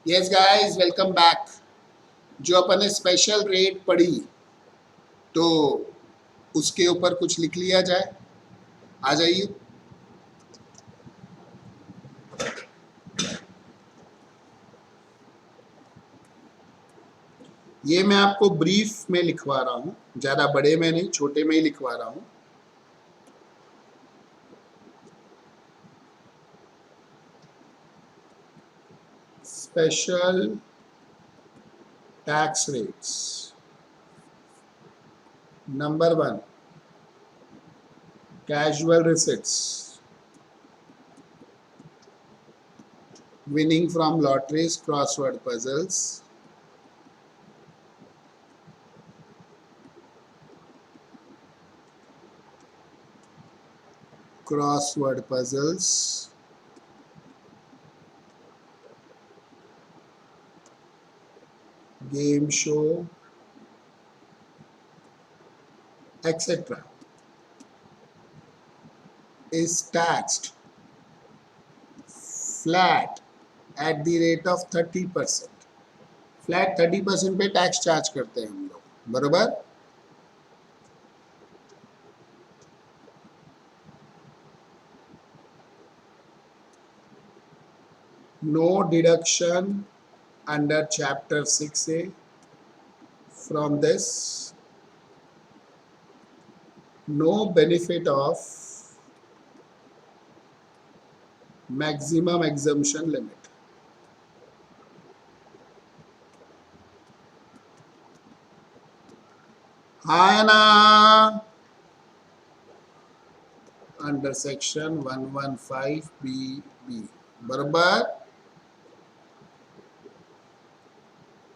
Yes guys, welcome back. जो अपन ने special rate पढ़ी तो उसके ऊपर कुछ लिख लिया जाए। आ जाइए। ये मैं आपको ब्रीफ में लिखवा रहा हूँ, ज़्यादा बड़े में नहीं, छोटे में ही लिखवा रहा हूँ। Special tax rates. Number 1, casual receipts, winning from lotteries, crossword puzzles, game show, etc. is taxed flat at the rate of 30%. Flat 30% पे टैक्स चार्ज करते हैं हम लोग, बरोबर। No deduction under chapter 6A from this, no benefit of maximum exemption limit. हाँ है ना, under section 115BB, बराबर।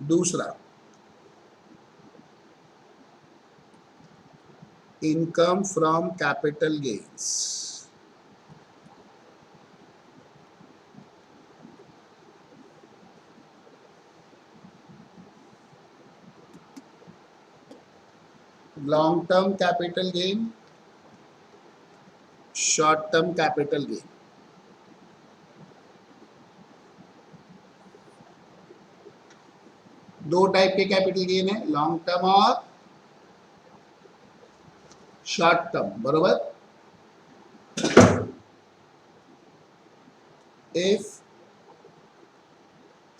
दूसरा, income from capital gains. Long term capital gain, short term capital gain. दो टाइप के कैपिटल गेन है, long term और short term, बरोबर। If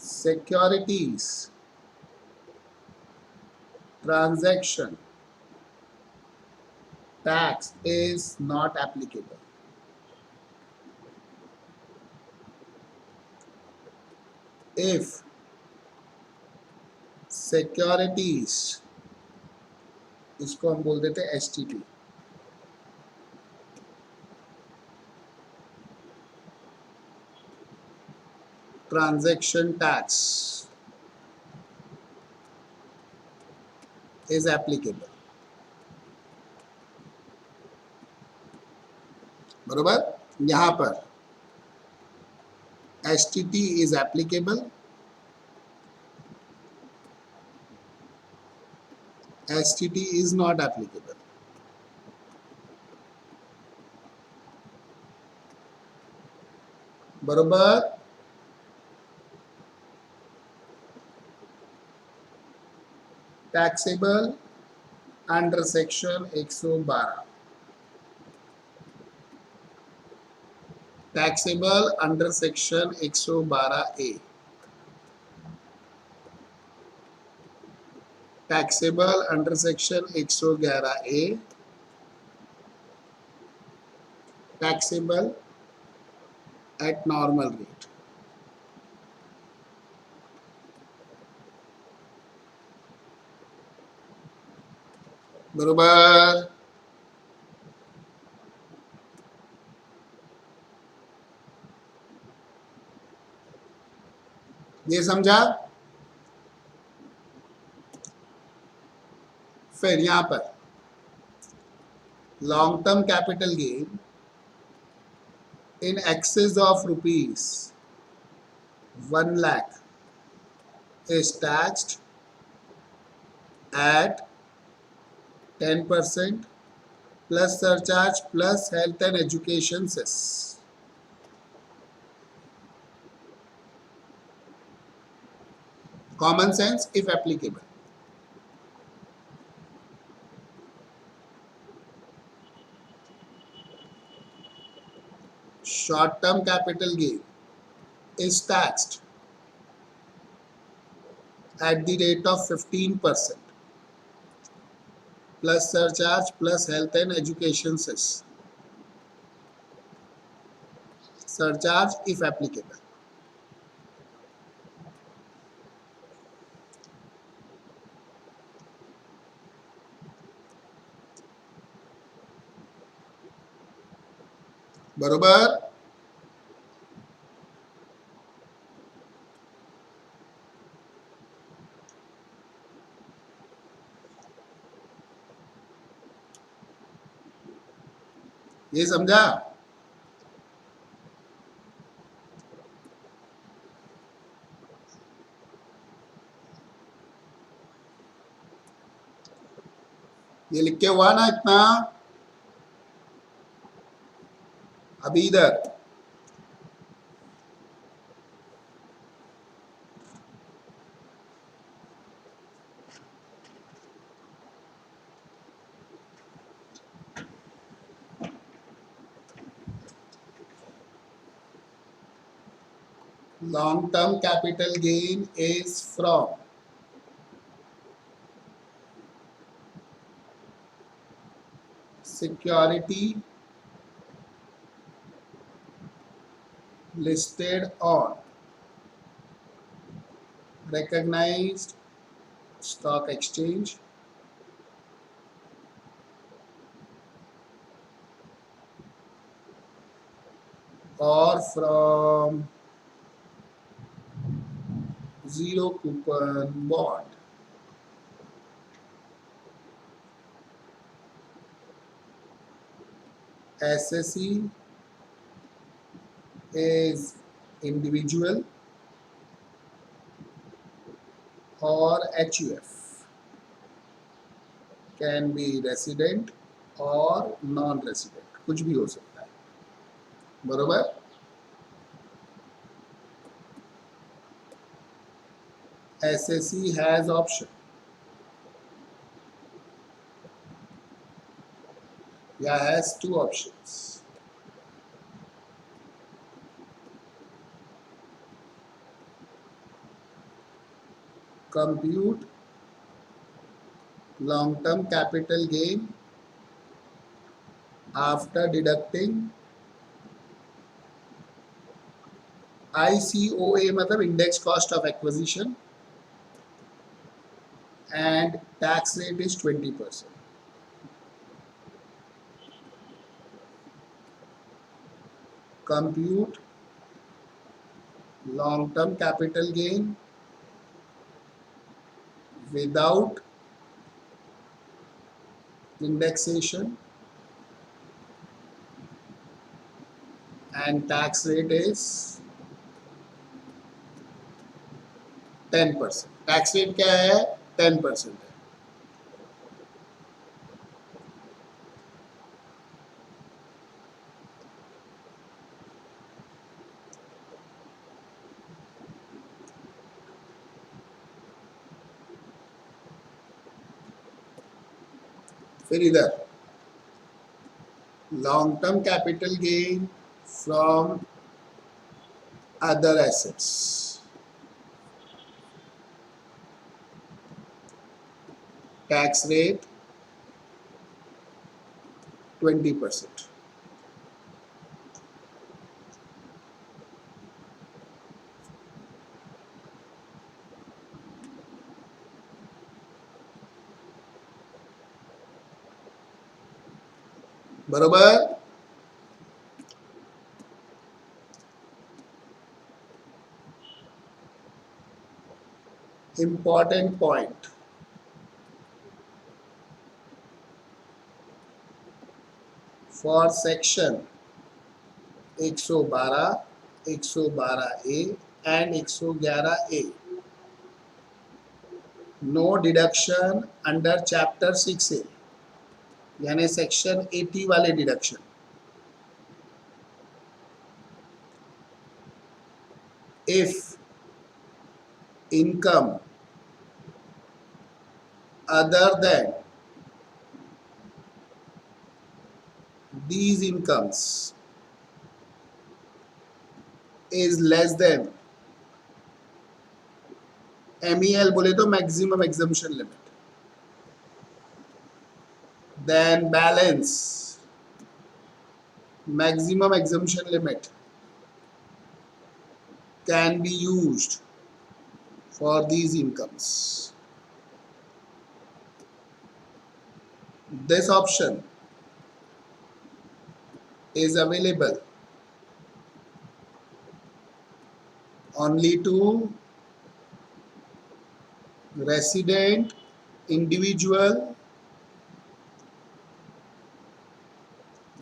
securities transaction tax is not applicable. If securities, इसको हम बोल देते हैं STT, transaction tax is applicable, बरोबर। यहां पर STT is applicable, STT is not applicable, बरोबर। Taxable under section 112, taxable under section 112A, taxable under section 111A, taxable at normal rate. बरोबर। ये समझा। फिर यहां पर long term capital gain in excess of rupees 1 lakh is taxed at 10% plus surcharge plus health and education cess. Common sense if applicable. Short term capital gain is taxed at the rate of 15% plus surcharge plus health and education cess. Surcharge if applicable. बरोबर. ये समझा. ये लिख के हुआ ना इतना. अभी इधर long term capital gain is from security listed on recognized stock exchange or from zero coupon bond. SSE is individual or HUF, can be resident or non-resident, कुछ भी हो सकता है. बरोबर. SSE has option. Yeah, has two options. Compute long-term capital gain after deducting ICOA मतलब index cost of acquisition and tax rate is 20%. Compute long-term capital gain without indexation and tax rate is 10%. Tax rate क्या है? 10% है. फिर इधर long term capital gain from other assets, tax rate 20%. बरोबर. Important point. For section 112, 112A and 111A, no deduction under chapter 6A, यानी section 80 वाले deduction. If income other than these incomes is less than MEL बोले तो maximum exemption limit, then balance maximum exemption limit can be used for these incomes. This option is available only to resident, individual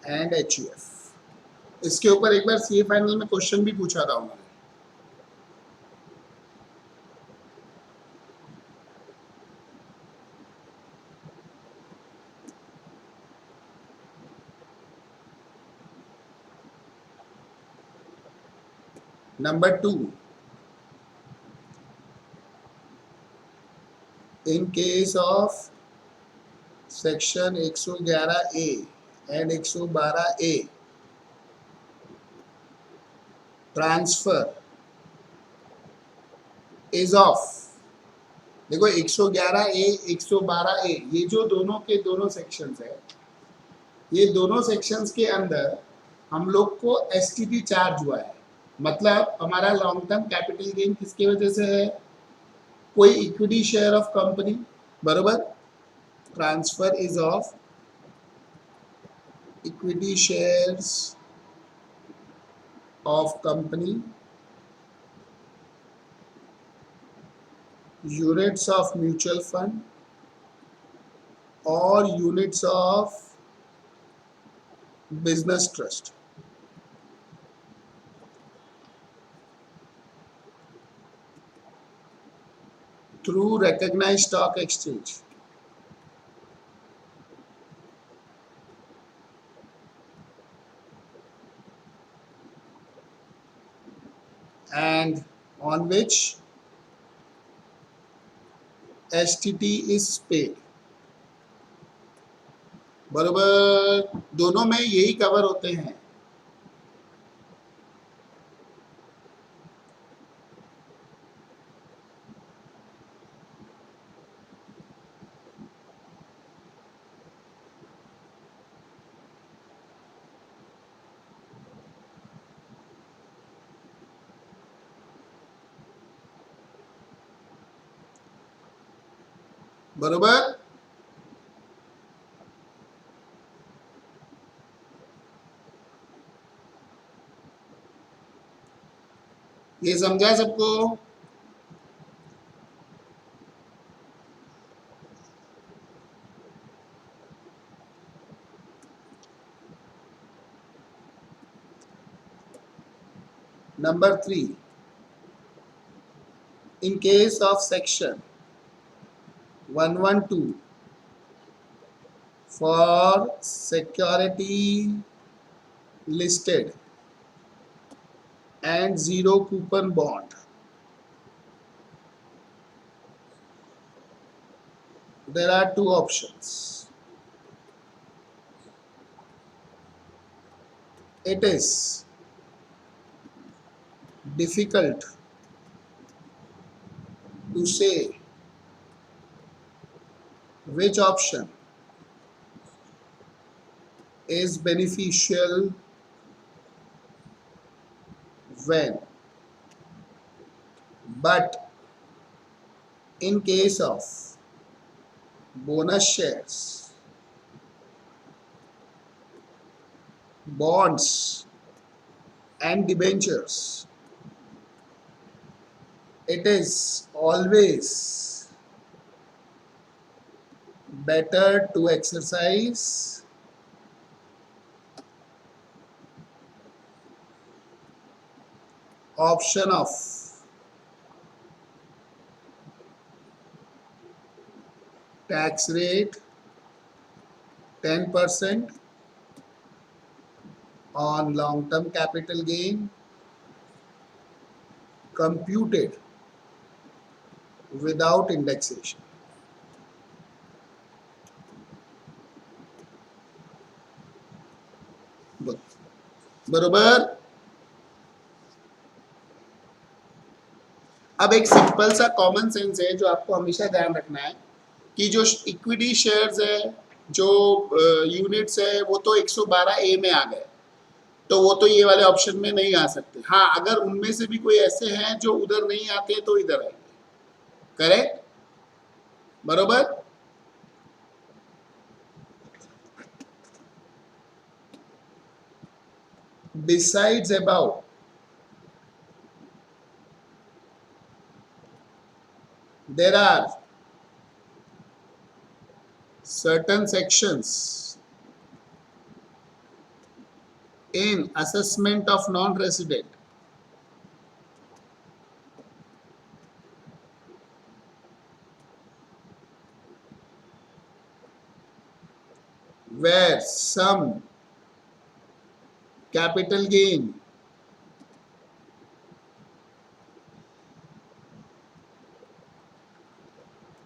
and HUF. इसके ऊपर एक बार CA final में question भी पूछा था उन्होंने. Number 2, in case of section 111A and 112A, transfer is of, देखो 111A 112A ये जो दोनों के दोनों सेक्शंस है, ये दोनों सेक्शंस के अंदर हम लोग को एसटीटी चार्ज हुआ है. मतलब हमारा लॉन्ग टर्म कैपिटल गेन किसकी वजह से है? कोई इक्विटी शेयर ऑफ कंपनी, बरोबर. Transfer is of equity shares of company, units of mutual fund और units of business trust. through recognized stock exchange. And on which STT is paid. बराबर दोनों में यही कवर होते हैं. बराबर. ये समझा सबको? Number 3, in case of section 112 for security listed and zero coupon bond, there are two options. It is difficult to say which option is beneficial when, but in case of bonus shares, bonds and debentures, it is always better to exercise option of tax rate 10% on long-term capital gain computed without indexation. बरोबर। अब एक simple सा common sense है जो आपको हमेशा ध्यान रखना है कि जो इक्विटी शेयर्स है, जो यूनिट्स है, वो तो 112 ए में आ गए, तो वो तो ये वाले ऑप्शन में नहीं आ सकते। हाँ, अगर उनमें से भी कोई ऐसे हैं जो उधर नहीं आते तो इधर आएंगे। करेक्ट, बरोबर। Besides above, there are certain sections in assessment of non-resident where some capital gain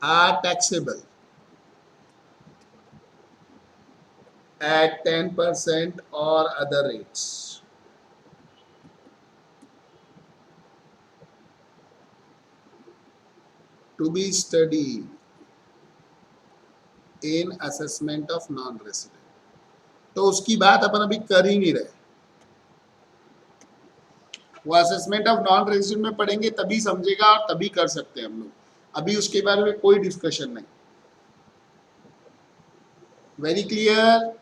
are taxable at 10% or other rates. To be studied in assessment of non-resident. तो उसकी बात अपन अभी कर ही नहीं रहे, वो असेसमेंट ऑफ नॉन रेजिडेंट में पढ़ेंगे तभी समझेगा और तभी कर सकते हैं हम लोग, अभी उसके बारे में कोई डिस्कशन नहीं। Very clear.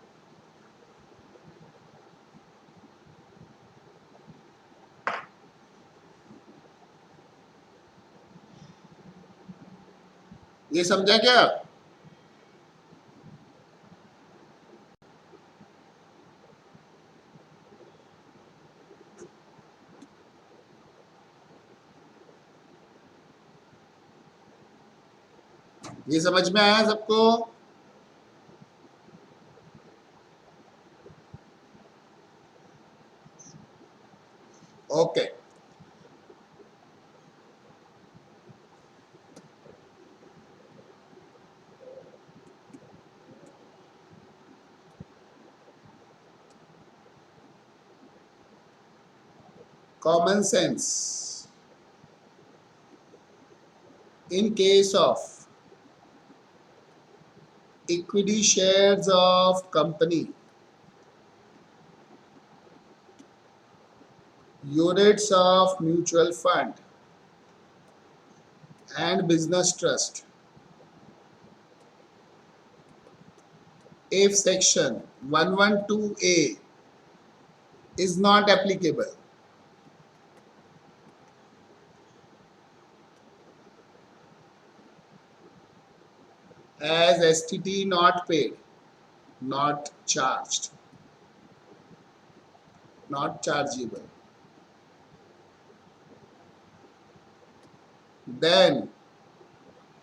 ये समझा क्या? ये समझ में आया सबको? Okay. Common sense in case of equity shares of company, units of mutual fund and business trust, if section 112A is not applicable, as STT not paid, not charged, not chargeable, then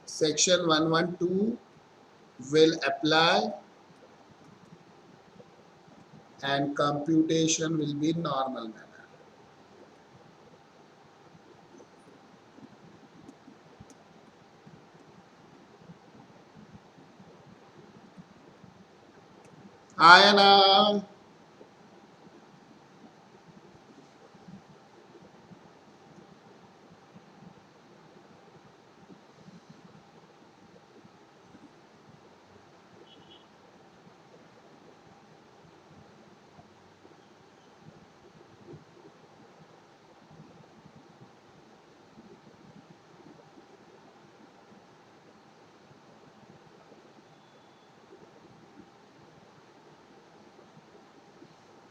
section 112 will apply and computation will be normal manner. आया ना?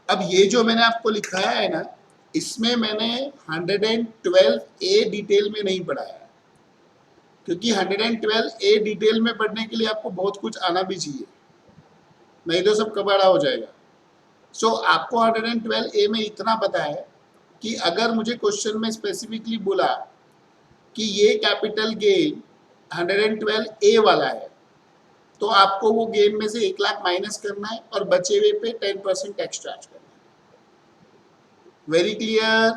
अब ये जो मैंने आपको लिखाया है ना, इसमें मैंने 112A डिटेल में नहीं पढ़ाया है, क्योंकि 112A डिटेल में पढ़ने के लिए आपको बहुत कुछ आना भी चाहिए, नहीं तो सब कबाड़ा हो जाएगा। सो आपको 112A में इतना पता है कि अगर मुझे क्वेश्चन में स्पेसिफिकली बोला कि ये कैपिटल गेन 112A वाला है, तो आपको वो गेन में से 1 लाख माइनस करना है और बचे हुए पे 10% टैक्स चार्ज करना है। Very clear?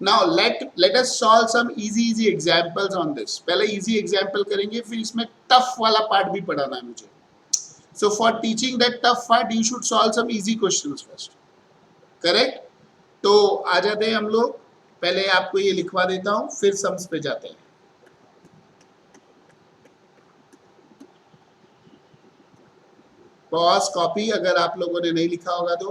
Now let us solve some easy examples on this. पहले इजी एग्जांपल करेंगे, फिर इसमें टफ वाला पार्ट भी पढ़ाना है मुझे। So for teaching that tough part, you should solve some easy questions first. Correct? तो आ जाते हैं हम लोग, पहले आपको ये लिखवा देता हूं, फिर सम्स पे जाते हैं. पॉज कॉपी अगर आप लोगों ने नहीं लिखा होगा तो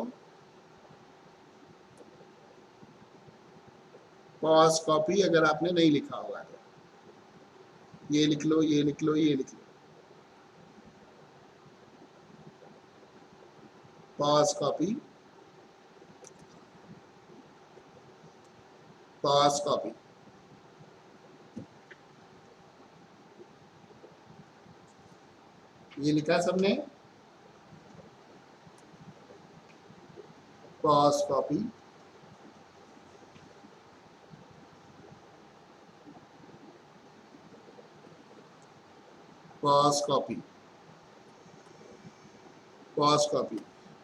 पॉज कॉपी अगर आपने नहीं लिखा होगा तो ये लिख लो, ये लिख लो, ये लिख लो. Pause copy, pause copy. ये लिखा सबने? Pause copy, pause copy, pause copy.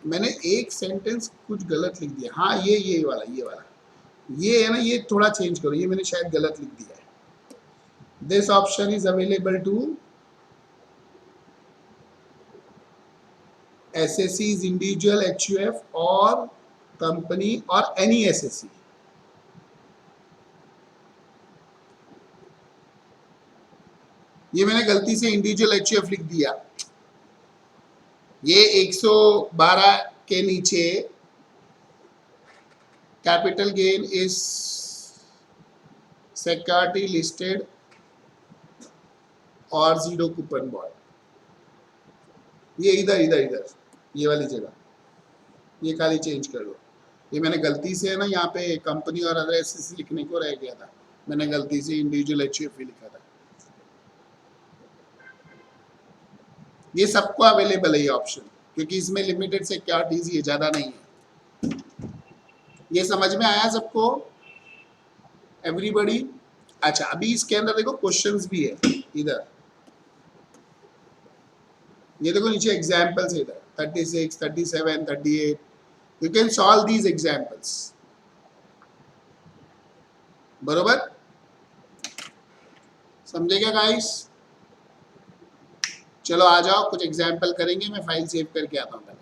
मैंने एक सेंटेंस कुछ गलत लिख दिया. हाँ ये वाला, ये है ना, ये थोड़ा चेंज करो, ये मैंने शायद गलत लिख दिया है. This option is available to SSCs, individual HUF और कंपनी और एनी SSC. ये मैंने गलती से इंडिविजुअल HUF लिख दिया. ये 112 के नीचे capital gain is security listed और 0 कूपन बॉन्ड. ये इधर ये वाली जगह ये खाली चेंज कर लो. ये मैंने गलती से है ना, यहाँ पे कंपनी और अदर SSC लिखने को रह गया था. मैंने गलती से इंडिविजुअल HUF लिखा था. ये सबको अवेलेबल है ये ऑप्शन, क्योंकि इसमें लिमिटेड सिक्योरिटीज ही है, ज्यादा नहीं है. ये समझ में आया सबको? एवरीबॉडी? अच्छा, अभी इसके अंदर देखो क्वेश्चंस भी है. इधर ये देखो नीचे एग्जाम्पल्स है, इधर 36, 37, 38. You can solve these examples. बरोबर? समझे क्या गाइस? चलो आ जाओ, कुछ एग्जाम्पल करेंगे. मैं फाइल सेव करके आता हूँ.